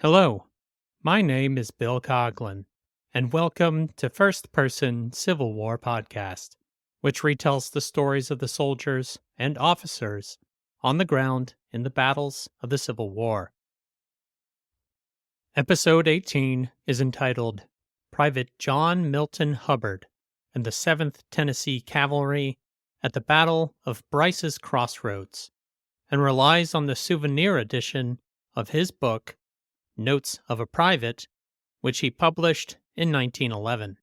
Hello, my name is Bill Coughlin, and welcome to First Person Civil War Podcast, which retells the stories of the soldiers and officers on the ground in the battles of the Civil War. Episode 18 is entitled Private John Milton Hubbard and the 7th Tennessee Cavalry at the Battle of Brice's Crossroads, and relies on the souvenir edition of his book, Notes of a Private, which he published in 1911.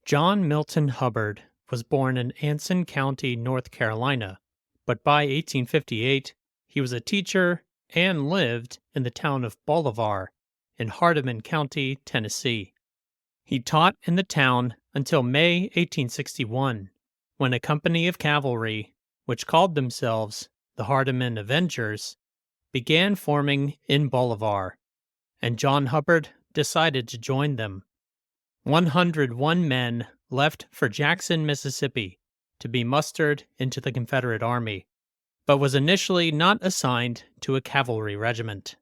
John Milton Hubbard was born in Anson County, North Carolina, but by 1858 he was a teacher and lived in the town of Bolivar in Hardeman County, Tennessee. He taught in the town until May 1861, when a company of cavalry, which called themselves the Hardeman Avengers, began forming in Bolivar, and John Hubbard decided to join them. 101 men left for Jackson, Mississippi, to be mustered into the Confederate Army, but was initially not assigned to a cavalry regiment.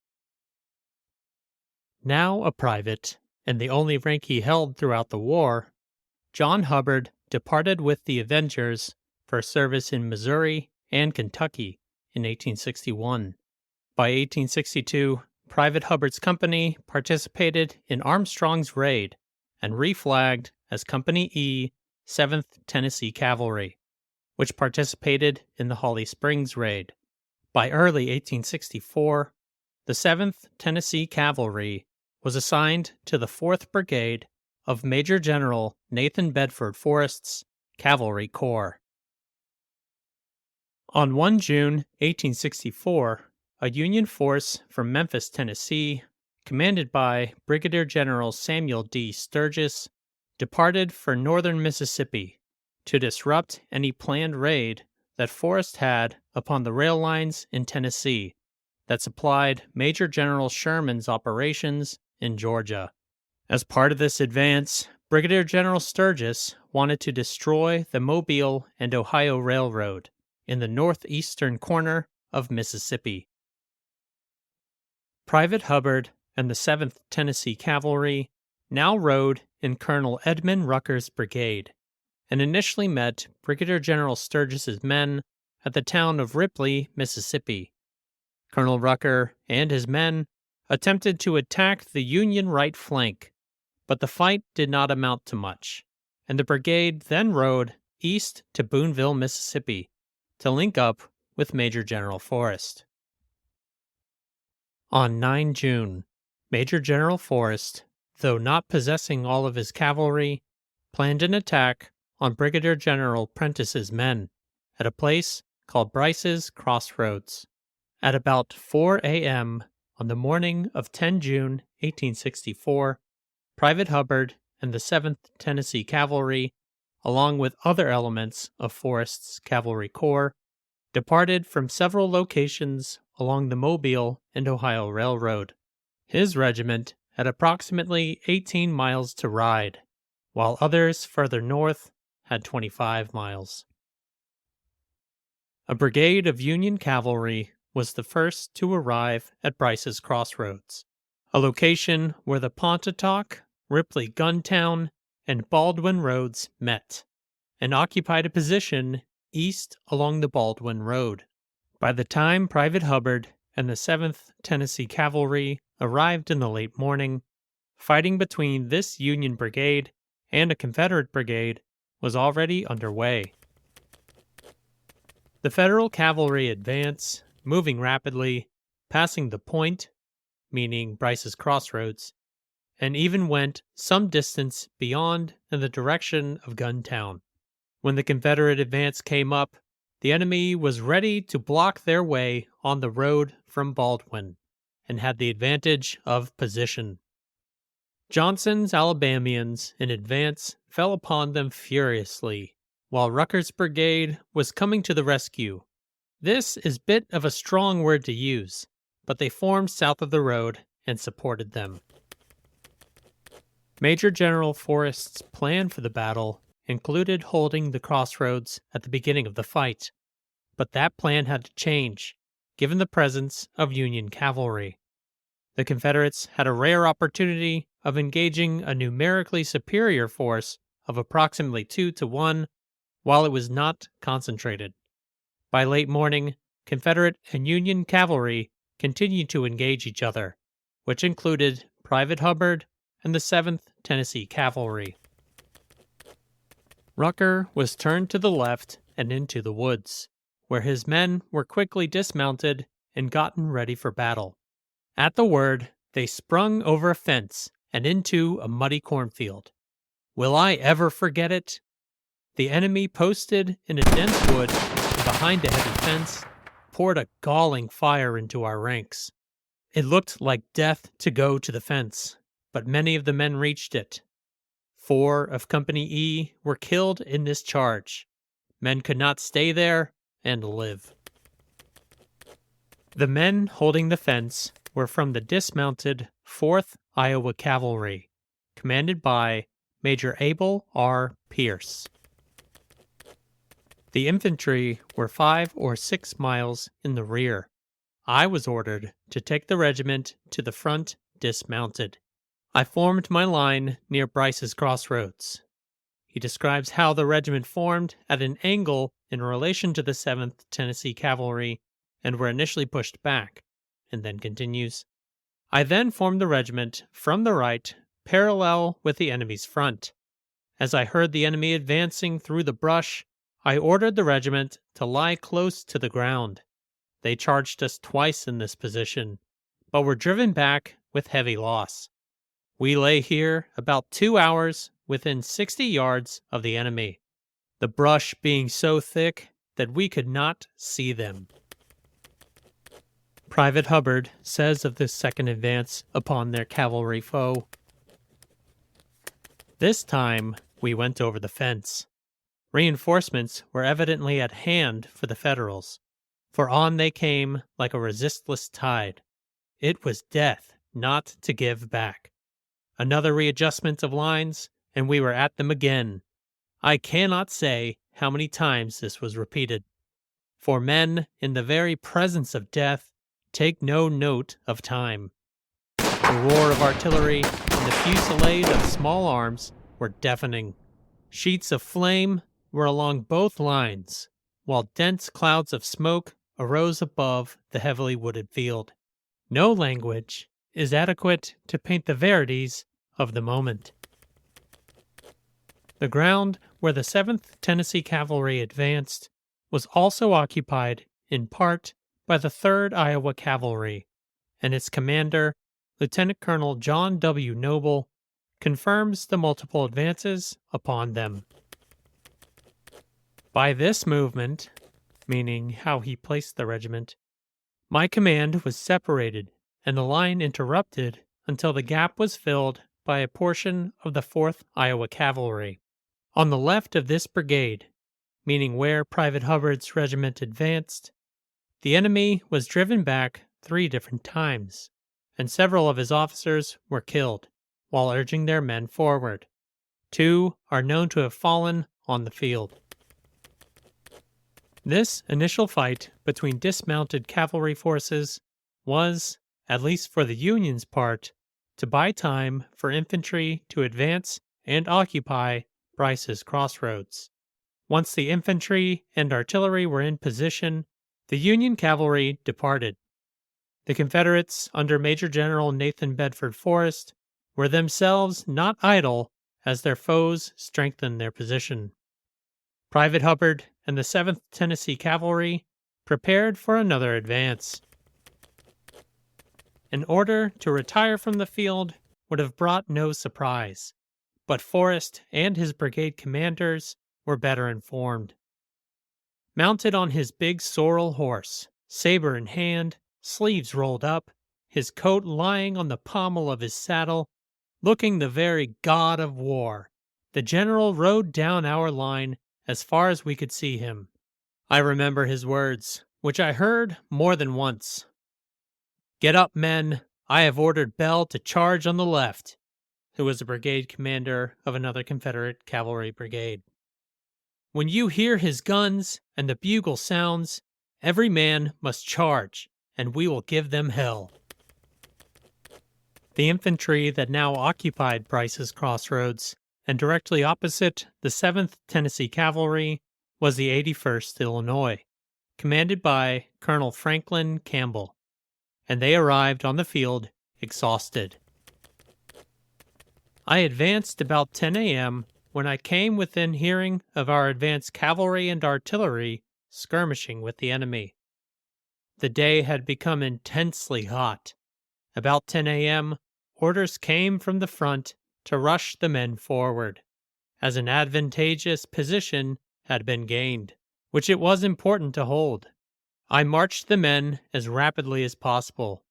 Now a private, and the only rank he held throughout the war, John Hubbard departed with the Avengers for service in Missouri and Kentucky in 1861. By 1862, Private Hubbard's company participated in Armstrong's raid and reflagged as Company E, 7th Tennessee Cavalry, which participated in the Holly Springs raid. By early 1864, the 7th Tennessee Cavalry was assigned to the 4th Brigade of Major General Nathan Bedford Forrest's Cavalry Corps. On 1 June 1864, a Union force from Memphis, Tennessee, commanded by Brigadier General Samuel D. Sturgis, departed for northern Mississippi to disrupt any planned raid that Forrest had upon the rail lines in Tennessee that supplied Major General Sherman's operations in Georgia. As part of this advance, Brigadier General Sturgis wanted to destroy the Mobile and Ohio Railroad in the northeastern corner of Mississippi. Private Hubbard and the 7th Tennessee Cavalry now rode in Colonel Edmund Rucker's brigade, and initially met Brigadier General Sturgis's men at the town of Ripley, Mississippi. Colonel Rucker and his men attempted to attack the Union right flank, but the fight did not amount to much, and the brigade then rode east to Booneville, Mississippi, to link up with Major General Forrest. On 9 June, Major General Forrest, though not possessing all of his cavalry, planned an attack on Brigadier General Prentice's men at a place called Brice's Crossroads. At about 4 a.m. on the morning of 10 June 1864, Private Hubbard and the 7th Tennessee Cavalry, along with other elements of Forrest's Cavalry Corps, departed from several locations along the Mobile and Ohio Railroad. His regiment had approximately 18 miles to ride, while others further north had 25 miles. A brigade of Union cavalry was the first to arrive at Brice's Crossroads, a location where the Pontotoc, Ripley Guntown, and Baldwin roads met, and occupied a position east along the Baldwin Road. By the time Private Hubbard and the 7th Tennessee Cavalry arrived in the late morning, fighting between this Union brigade and a Confederate brigade was already underway. The Federal cavalry advance, moving rapidly, passing the point, meaning Brice's Crossroads, and even went some distance beyond in the direction of Guntown. When the Confederate advance came up, the enemy was ready to block their way on the road from Baldwin, and had the advantage of position. Johnson's Alabamians in advance fell upon them furiously, while Rucker's brigade was coming to the rescue. This is bit of a strong word to use, but they formed south of the road and supported them. Major General Forrest's plan for the battle included holding the crossroads at the beginning of the fight, but that plan had to change, given the presence of Union cavalry. The Confederates had a rare opportunity of engaging a numerically superior force of approximately 2 to 1 while it was not concentrated. By late morning, Confederate and Union cavalry continued to engage each other, which included Private Hubbard and the 7th Tennessee Cavalry. Rucker was turned to the left and into the woods, where his men were quickly dismounted and gotten ready for battle. At the word, they sprung over a fence and into a muddy cornfield. Will I ever forget it? The enemy posted in a dense wood and behind a heavy fence poured a galling fire into our ranks. It looked like death to go to the fence, but many of the men reached it. 4 of Company E were killed in this charge. Men could not stay there and live. The men holding the fence were from the dismounted 4th Iowa Cavalry, commanded by Major Abel R. Pierce. The infantry were 5 or 6 miles in the rear. I was ordered to take the regiment to the front dismounted. I formed my line near Brice's crossroads. He describes how the regiment formed at an angle in relation to the 7th Tennessee Cavalry and were initially pushed back, and then continues, I then formed the regiment from the right, parallel with the enemy's front. As I heard the enemy advancing through the brush, I ordered the regiment to lie close to the ground. They charged us twice in this position, but were driven back with heavy loss. We lay here about 2 hours within 60 yards of the enemy, the brush being so thick that we could not see them. Private Hubbard says of this second advance upon their cavalry foe, this time we went over the fence. Reinforcements were evidently at hand for the Federals, for on they came like a resistless tide. It was death not to give back. Another readjustment of lines, and we were at them again. I cannot say how many times this was repeated, for men in the very presence of death take no note of time. The roar of artillery and the fusillade of small arms were deafening. Sheets of flame were along both lines, while dense clouds of smoke arose above the heavily wooded field. No language is adequate to paint the verities of the moment. The ground where the 7th Tennessee Cavalry advanced was also occupied in part by the 3rd Iowa Cavalry, and its commander, Lieutenant Colonel John W. Noble, confirms the multiple advances upon them. By this movement, meaning how he placed the regiment, my command was separated and the line interrupted until the gap was filled by a portion of the 4th Iowa Cavalry. On the left of this brigade, meaning where Private Hubbard's regiment advanced, the enemy was driven back 3 different times, and several of his officers were killed while urging their men forward. 2 are known to have fallen on the field. This initial fight between dismounted cavalry forces was, at least for the Union's part, to buy time for infantry to advance and occupy Brice's crossroads. Once the infantry and artillery were in position, the Union cavalry departed. The Confederates, under Major General Nathan Bedford Forrest, were themselves not idle as their foes strengthened their position. Private Hubbard and the 7th Tennessee Cavalry prepared for another advance. An order to retire from the field would have brought no surprise, but Forrest and his brigade commanders were better informed. Mounted on his big sorrel horse, saber in hand, sleeves rolled up, his coat lying on the pommel of his saddle, looking the very god of war, the general rode down our line as far as we could see him. I remember his words, which I heard more than once. "Get up, men. I have ordered Bell to charge on the left," who was the brigade commander of another Confederate cavalry brigade. "When you hear his guns and the bugle sounds, every man must charge, and we will give them hell." The infantry that now occupied Brice's Crossroads, and directly opposite the 7th Tennessee Cavalry, was the 81st Illinois, commanded by Colonel Franklin Campbell, and they arrived on the field exhausted. I advanced about 10 a.m. when I came within hearing of our advanced cavalry and artillery skirmishing with the enemy. The day had become intensely hot. About 10 a.m., orders came from the front to rush the men forward, as an advantageous position had been gained, which it was important to hold. I marched the men as rapidly as possible.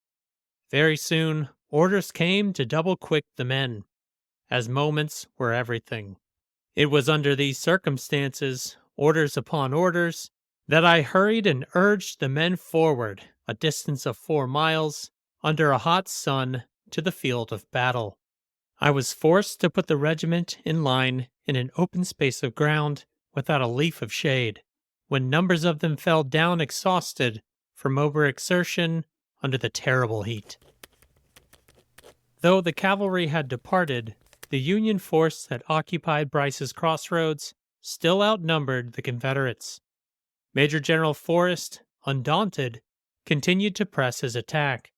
Very soon, orders came to double-quick the men, as moments were everything. It was under these circumstances, orders upon orders, that I hurried and urged the men forward a distance of 4 miles under a hot sun to the field of battle. I was forced to put the regiment in line in an open space of ground without a leaf of shade, when numbers of them fell down exhausted from overexertion under the terrible heat. Though the cavalry had departed, the Union force that occupied Brice's Crossroads still outnumbered the Confederates. Major General Forrest, undaunted, continued to press his attack.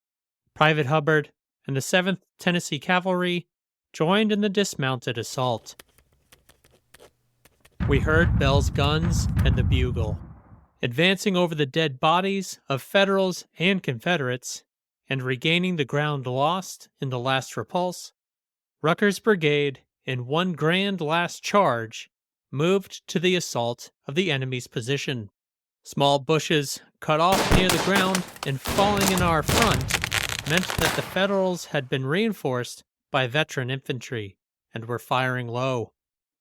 Private Hubbard and the 7th Tennessee Cavalry joined in the dismounted assault. We heard Bell's guns and the bugle. Advancing over the dead bodies of Federals and Confederates, and regaining the ground lost in the last repulse, Rucker's brigade, in one grand last charge, moved to the assault of the enemy's position. Small bushes cut off near the ground and falling in our front meant that the Federals had been reinforced by veteran infantry and were firing low.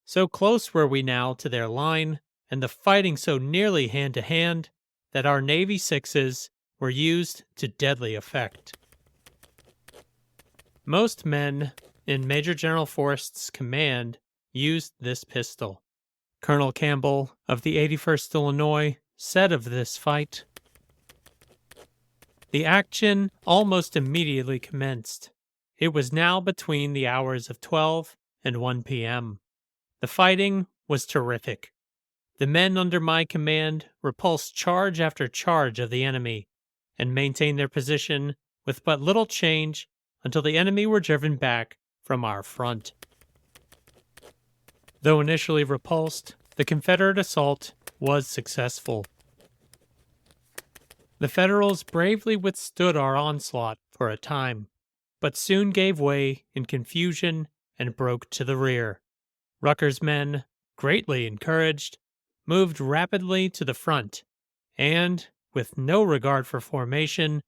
So close were we now to their line, and the fighting so nearly hand-to-hand, that our Navy Sixes were used to deadly effect. Most men in Major General Forrest's command used this pistol. Colonel Campbell of the 81st Illinois said of this fight, "The action almost immediately commenced. It was now between the hours of 12 and 1 p.m. The fighting was terrific. The men under my command repulsed charge after charge of the enemy, and maintained their position with but little change until the enemy were driven back from our front." Though initially repulsed, the Confederate assault was successful. The Federals bravely withstood our onslaught for a time, but soon gave way in confusion and broke to the rear. Rucker's men, greatly encouraged, moved rapidly to the front, and, with no regard for formation,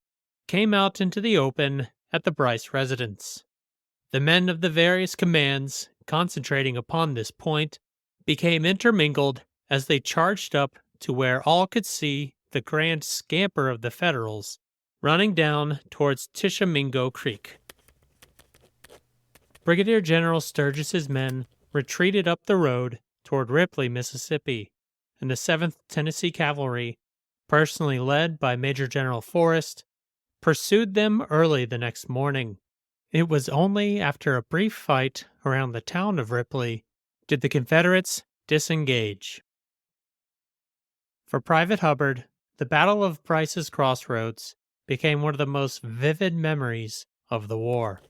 came out into the open at the Brice residence. The men of the various commands, concentrating upon this point, became intermingled as they charged up to where all could see the grand scamper of the Federals running down towards Tishomingo Creek. Brigadier General Sturgis's men retreated up the road toward Ripley, Mississippi, and the 7th Tennessee Cavalry, personally led by Major General Forrest, pursued them early the next morning. It was only after a brief fight around the town of Ripley did the Confederates disengage. For Private Hubbard, the Battle of Brice's Crossroads became one of the most vivid memories of the war.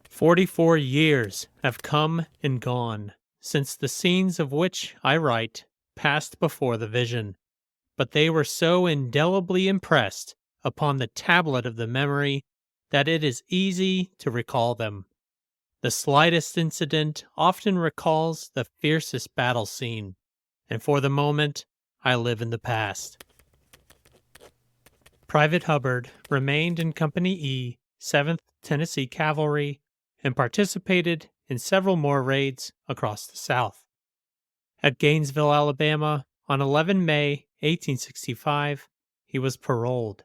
44 years have come and gone since the scenes of which I write passed before the vision, but they were so indelibly impressed upon the tablet of the memory that it is easy to recall them. The slightest incident often recalls the fiercest battle scene, and for the moment, I live in the past. Private Hubbard remained in Company E, 7th Tennessee Cavalry, and participated in several more raids across the South. At Gainesville, Alabama, on 11 May 1865, he was paroled.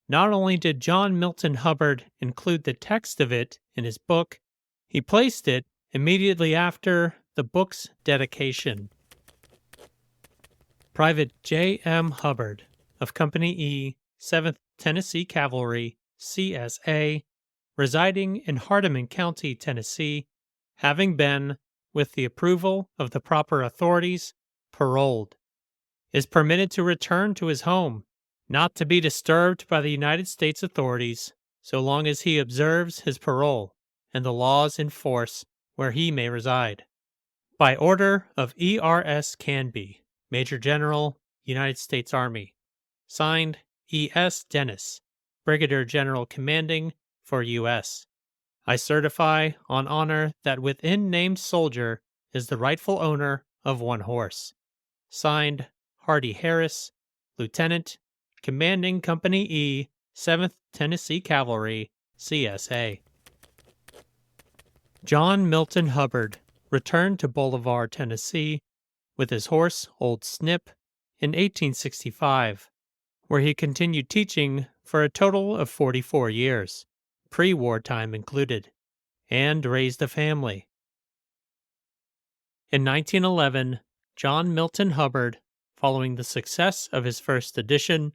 Not only did John Milton Hubbard include the text of it in his book, he placed it immediately after the book's dedication. Private J. M. Hubbard of Company E, 7th Tennessee Cavalry, CSA, residing in Hardeman County, Tennessee, having been, with the approval of the proper authorities, paroled, is permitted to return to his home, not to be disturbed by the United States authorities so long as he observes his parole and the laws in force where he may reside. By order of E.R.S. Canby, Major General, United States Army. Signed, E.S. Dennis, Brigadier General Commanding for U.S. I certify on honor that within named soldier is the rightful owner of one horse. Signed, Hardy Harris, Lieutenant, Commanding Company E, 7th Tennessee Cavalry, CSA. John Milton Hubbard returned to Bolivar, Tennessee, with his horse, Old Snip, in 1865, where he continued teaching for a total of 44 years, pre-war time included, and raised a family. In 1911, John Milton Hubbard, following the success of his first edition,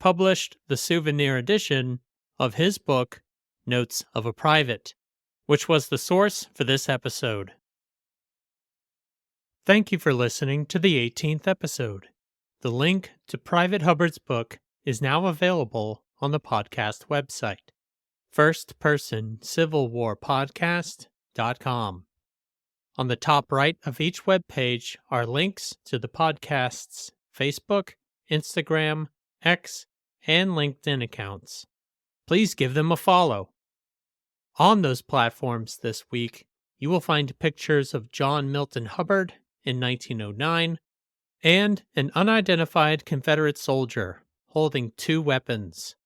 published the souvenir edition of his book, Notes of a Private, which was the source for this episode. Thank you for listening to the 18th episode. The link to Private Hubbard's book is now available on the podcast website, firstpersoncivilwarpodcast.com. On the top right of each web page are links to the podcast's Facebook, Instagram, X, and LinkedIn accounts. Please give them a follow. On those platforms this week, you will find pictures of John Milton Hubbard in 1909 and an unidentified Confederate soldier holding two weapons,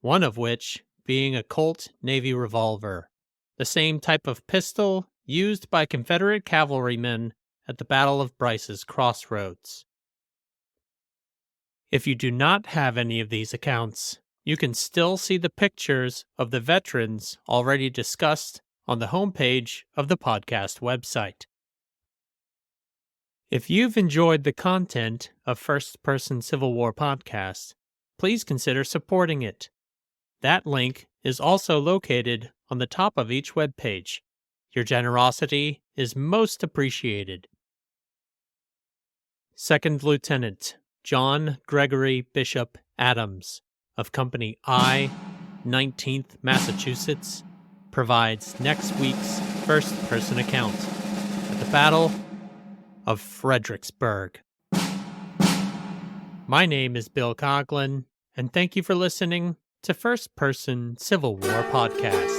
one of which being a Colt Navy Revolver, the same type of pistol used by Confederate cavalrymen at the Battle of Brice's Crossroads. If you do not have any of these accounts, you can still see the pictures of the veterans already discussed on the homepage of the podcast website. If you've enjoyed the content of First Person Civil War Podcast, please consider supporting it. That link is also located on the top of each web page. Your generosity is most appreciated. Second Lieutenant John Gregory Bishop Adams of Company I, 19th Massachusetts, provides next week's first-person account at the Battle of Fredericksburg. My name is Bill Coughlin, and thank you for listening to First Person Civil War Podcast.